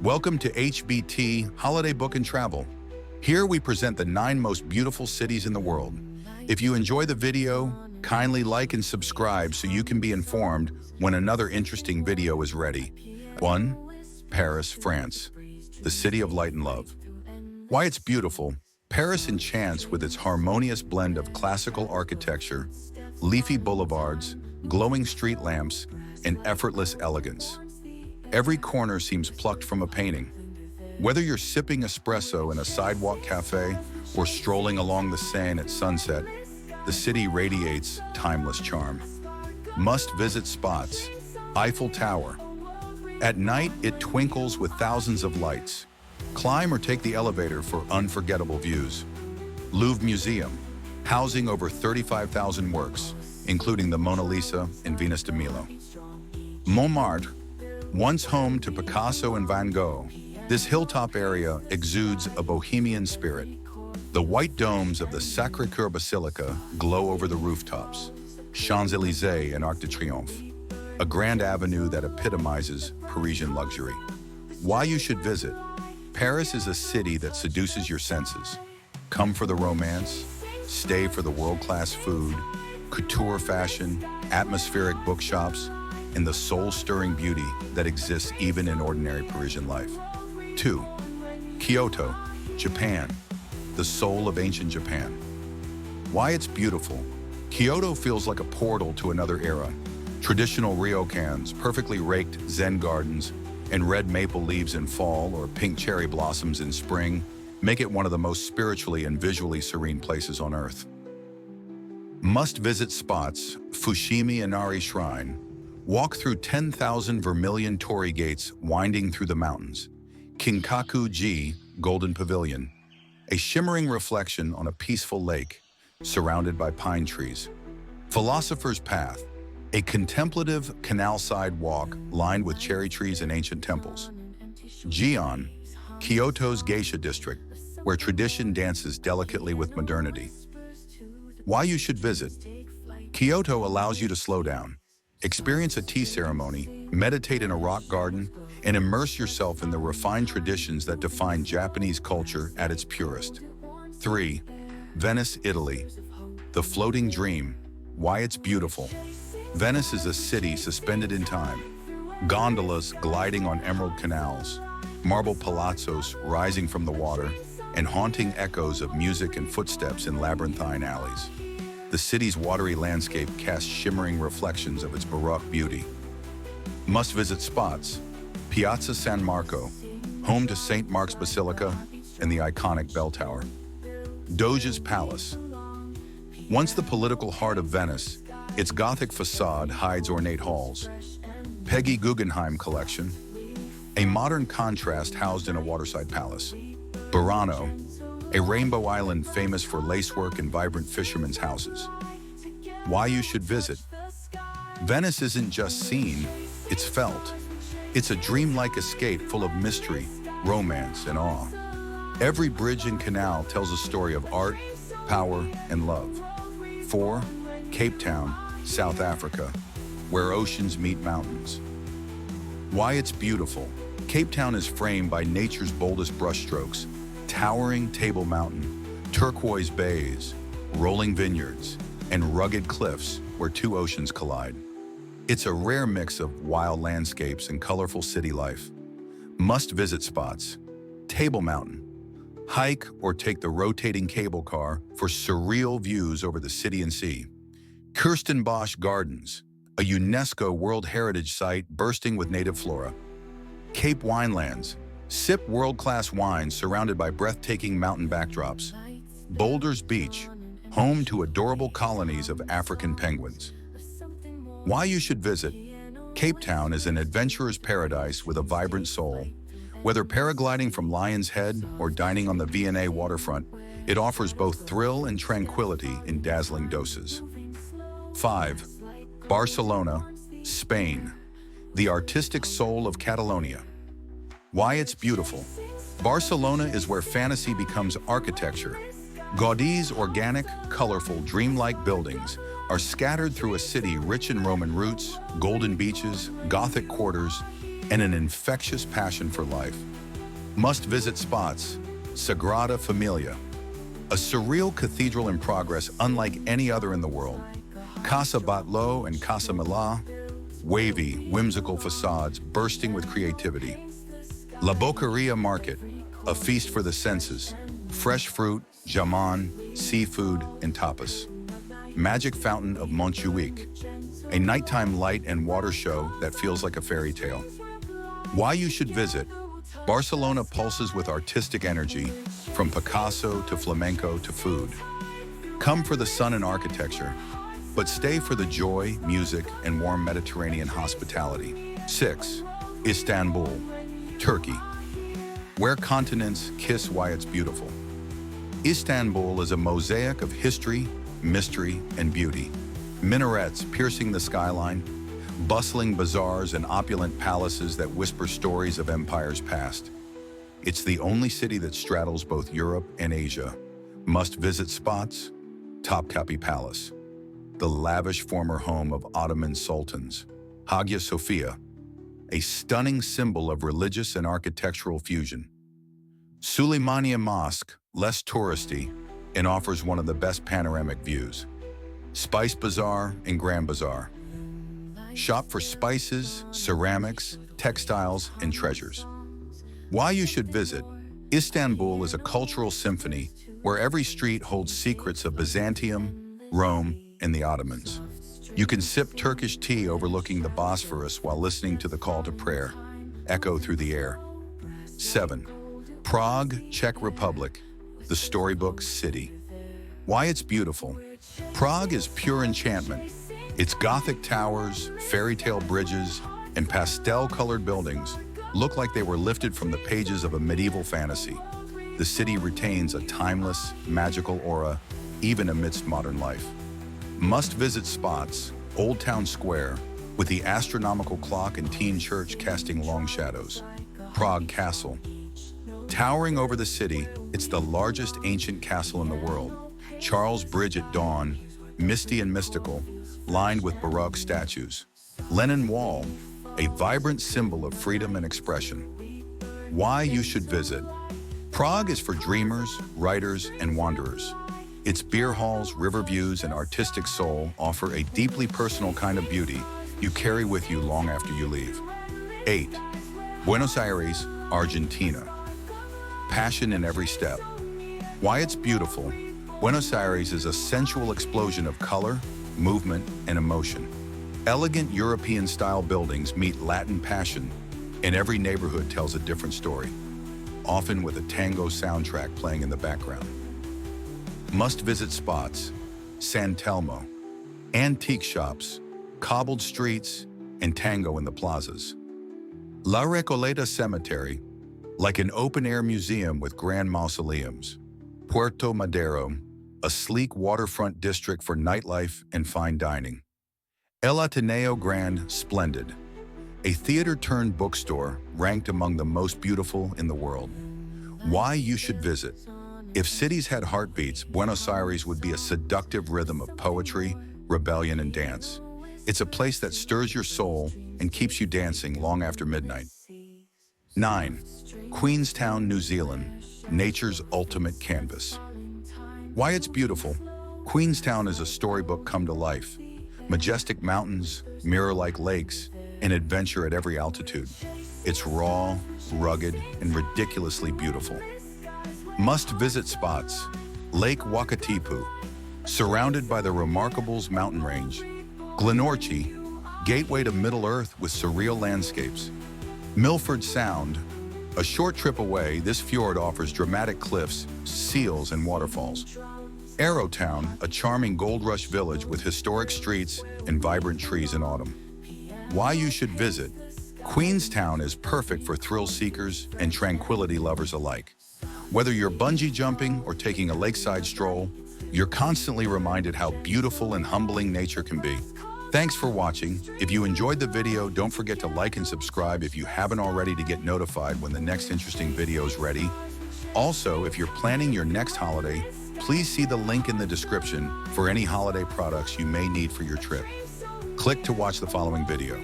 Welcome to HBT Holiday Book and Travel. Here we present the 9 most beautiful cities in the world. If you enjoy the video, kindly like and subscribe so you can be informed when another interesting video is ready. 1. Paris, France, the city of light and love. Why it's beautiful, Paris enchants with its harmonious blend of classical architecture, leafy boulevards, glowing street lamps, and effortless elegance. Every corner seems plucked from a painting. Whether you're sipping espresso in a sidewalk cafe or strolling along the Seine at sunset, the city radiates timeless charm. Must-visit spots: Eiffel Tower. At night, it twinkles with thousands of lights. Climb or take the elevator for unforgettable views. Louvre Museum, housing over 35,000 works, including the Mona Lisa and Venus de Milo. Montmartre, once home to Picasso and Van Gogh, this hilltop area exudes a bohemian spirit. The white domes of the Sacré-Cœur Basilica glow over the rooftops. Champs-Élysées and Arc de Triomphe, a grand avenue that epitomizes Parisian luxury. Why you should visit. Paris is a city that seduces your senses. Come for the romance, stay for the world-class food, couture fashion, atmospheric bookshops, and the soul-stirring beauty that exists even in ordinary Parisian life. 2. Kyoto, Japan, the soul of ancient Japan. Why it's beautiful. Kyoto feels like a portal to another era. Traditional ryokans, perfectly raked zen gardens, and red maple leaves in fall or pink cherry blossoms in spring make it one of the most spiritually and visually serene places on Earth. Must-visit spots: Fushimi Inari Shrine. Walk through 10,000 vermilion torii gates winding through the mountains. Kinkaku-ji Golden Pavilion, a shimmering reflection on a peaceful lake surrounded by pine trees. Philosopher's Path, a contemplative canal-side walk lined with cherry trees and ancient temples. Gion, Kyoto's geisha district, where tradition dances delicately with modernity. Why you should visit. Kyoto allows you to slow down, experience a tea ceremony, meditate in a rock garden, and immerse yourself in the refined traditions that define Japanese culture at its purest. 3. Venice, Italy, the floating dream. Why it's beautiful. Venice is a city suspended in time. Gondolas gliding on emerald canals, marble palazzos rising from the water, and haunting echoes of music and footsteps in labyrinthine alleys. The city's watery landscape casts shimmering reflections of its Baroque beauty. Must-visit spots: Piazza San Marco, home to St. Mark's Basilica and the iconic bell tower. Doge's Palace. Once the political heart of Venice, its Gothic facade hides ornate halls. Peggy Guggenheim Collection, a modern contrast housed in a waterside palace. Burano, a rainbow island famous for lacework and vibrant fishermen's houses. Why you should visit. Venice isn't just seen, it's felt. It's a dreamlike escape full of mystery, romance, and awe. Every bridge and canal tells a story of art, power, and love. 4. Cape Town, South Africa, where oceans meet mountains. Why it's beautiful. Cape Town is framed by nature's boldest brushstrokes: towering Table Mountain, turquoise bays, rolling vineyards, and rugged cliffs where two oceans collide. It's a rare mix of wild landscapes and colorful city life. Must-visit spots: Table Mountain. Hike or take the rotating cable car for surreal views over the city and sea. Kirstenbosch Gardens, a UNESCO World Heritage Site bursting with native flora. Cape Winelands, sip world-class wines surrounded by breathtaking mountain backdrops. Boulders Beach, home to adorable colonies of African penguins. Why you should visit. Cape Town is an adventurer's paradise with a vibrant soul. Whether paragliding from Lion's Head or dining on the V&A waterfront, it offers both thrill and tranquility in dazzling doses. 5. Barcelona, Spain, the artistic soul of Catalonia. Why it's beautiful. Barcelona is where fantasy becomes architecture. Gaudi's organic, colorful, dreamlike buildings are scattered through a city rich in Roman roots, golden beaches, Gothic quarters, and an infectious passion for life. Must-visit spots: Sagrada Familia, a surreal cathedral in progress unlike any other in the world. Casa Batlló and Casa Milà, wavy, whimsical facades bursting with creativity. La Boqueria Market, a feast for the senses. Fresh fruit, jamon, seafood, and tapas. Magic Fountain of Montjuic, a nighttime light and water show that feels like a fairy tale. Why you should visit: Barcelona pulses with artistic energy, from Picasso to flamenco to food. Come for the sun and architecture, but stay for the joy, music, and warm Mediterranean hospitality. 6. Istanbul, Turkey, where continents kiss why it's beautiful. Istanbul is a mosaic of history, mystery, and beauty. Minarets piercing the skyline, bustling bazaars and opulent palaces that whisper stories of empires past. It's the only city that straddles both Europe and Asia. Must-visit spots: Topkapi Palace, the lavish former home of Ottoman sultans. Hagia Sophia, a stunning symbol of religious and architectural fusion. Suleymaniye Mosque, less touristy, and offers one of the best panoramic views. Spice Bazaar and Grand Bazaar. Shop for spices, ceramics, textiles, and treasures. Why you should visit: Istanbul is a cultural symphony where every street holds secrets of Byzantium, Rome, and the Ottomans. You can sip Turkish tea overlooking the Bosphorus while listening to the call to prayer echo through the air. 7. Prague, Czech Republic, the storybook city. Why it's beautiful: Prague is pure enchantment. Its Gothic towers, fairy tale bridges, and pastel-colored buildings look like they were lifted from the pages of a medieval fantasy. The city retains a timeless, magical aura, even amidst modern life. Must-visit spots: Old Town Square, with the astronomical clock and teen church casting long shadows. Prague Castle. Towering over the city, it's the largest ancient castle in the world. Charles Bridge at dawn, misty and mystical, lined with Baroque statues. Lenin Wall, a vibrant symbol of freedom and expression. Why you should visit: Prague is for dreamers, writers, and wanderers. Its beer halls, river views, and artistic soul offer a deeply personal kind of beauty you carry with you long after you leave. 8. Buenos Aires, Argentina. Passion in every step. Why it's beautiful: Buenos Aires is a sensual explosion of color, movement, and emotion. Elegant European-style buildings meet Latin passion, and every neighborhood tells a different story, often with a tango soundtrack playing in the background. Must-visit spots: San Telmo, antique shops, cobbled streets, and tango in the plazas. La Recoleta Cemetery, like an open-air museum with grand mausoleums. Puerto Madero, a sleek waterfront district for nightlife and fine dining. El Ateneo Grand, splendid, a theater-turned bookstore ranked among the most beautiful in the world. Why you should visit: if cities had heartbeats, Buenos Aires would be a seductive rhythm of poetry, rebellion, and dance. It's a place that stirs your soul and keeps you dancing long after midnight. 9. Queenstown, New Zealand, nature's ultimate canvas. Why it's beautiful: Queenstown is a storybook come to life. Majestic mountains, mirror-like lakes, and adventure at every altitude. It's raw, rugged, and ridiculously beautiful. Must-visit spots: Lake Wakatipu, surrounded by the Remarkables mountain range. Glenorchy, gateway to Middle-earth with surreal landscapes. Milford Sound, a short trip away, this fjord offers dramatic cliffs, seals, and waterfalls. Arrowtown, a charming gold rush village with historic streets and vibrant trees in autumn. Why you should visit: Queenstown is perfect for thrill seekers and tranquility lovers alike. Whether you're bungee jumping or taking a lakeside stroll, you're constantly reminded how beautiful and humbling nature can be. Thanks for watching. If you enjoyed the video, don't forget to like and subscribe if you haven't already to get notified when the next interesting video is ready. Also, if you're planning your next holiday, please see the link in the description for any holiday products you may need for your trip. Click to watch the following video.